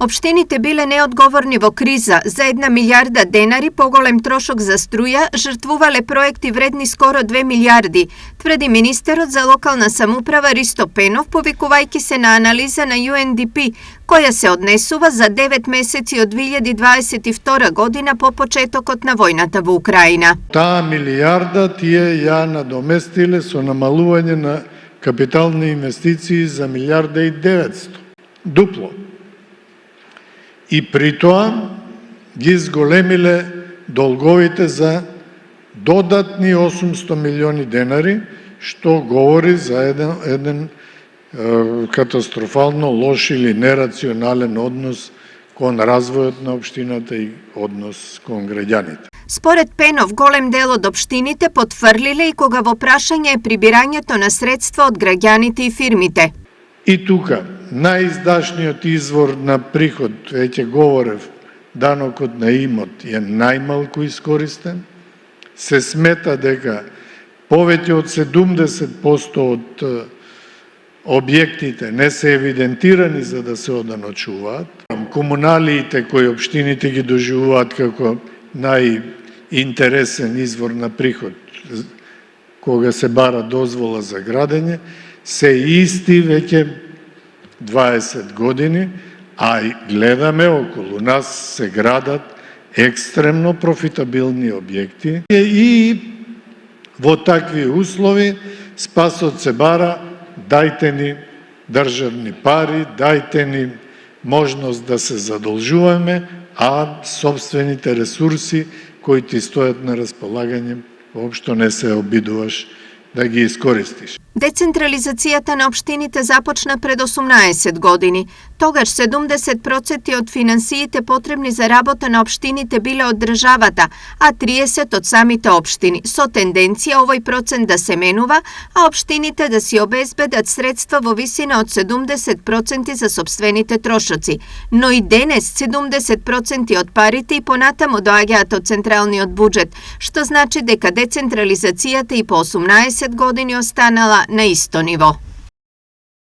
Opštiните bile neodgovorni vo kriza, za 1 milijarda denari pogolem trošok za struja žrtvuvale projekti vredni skoro 2 milijardi, tvrdi minister za lokalna samuprava Risto Penov, povikuvajki se na analiza na UNDP, koja se odnesuva za 9 meseci od 2022 godina po početok na vojната во Украjina. Та милијарда тие ја надоместиле со намалување на капитални инвестиции за 1.900.000. Дупло. И при тоа ги зголемиле долговите за додатни 800 милиони денари, што говори за еден катастрофално лош или нерационален однос кон развојот на општината и однос кон граѓаните. Според Пенов, голем дел од општините потврлиле и кога во прашање е прибирањето на средства од граѓаните и фирмите. И тука, најиздашниот извор на приход, веќе говорев, данокот на имот е најмалку искористен. Се смета дека повеќе од 70% од објектите не се евидентирани за да се оданочуваат. Комуналиите кои општините ги доживуваат како најинтересен извор на приход кога се бара дозвола за градење, се исти веќе 20 години, а и гледаме околу нас се градат екстремно профитабилни објекти и во такви услови спасот се бара: дајте ни државни пари, дајте ни можност да се задолжуваме, а собствените ресурси кои ти стојат на располагање воопшто не се обидуваш да ги искористиш. Децентрализацијата на општините започна пред 18 години. Тогаш 70% од финансиите потребни за работа на општините биле од државата, а 30% од самите општини, со тенденција овој процент да се менува, а општините да си обезбедат средства во висина од 70% за сопствените трошоци. Но и денес 70% од парите и понатамо доаѓаат од централниот буџет, што значи дека децентрализацијата и по 18 години останала на исто ниво.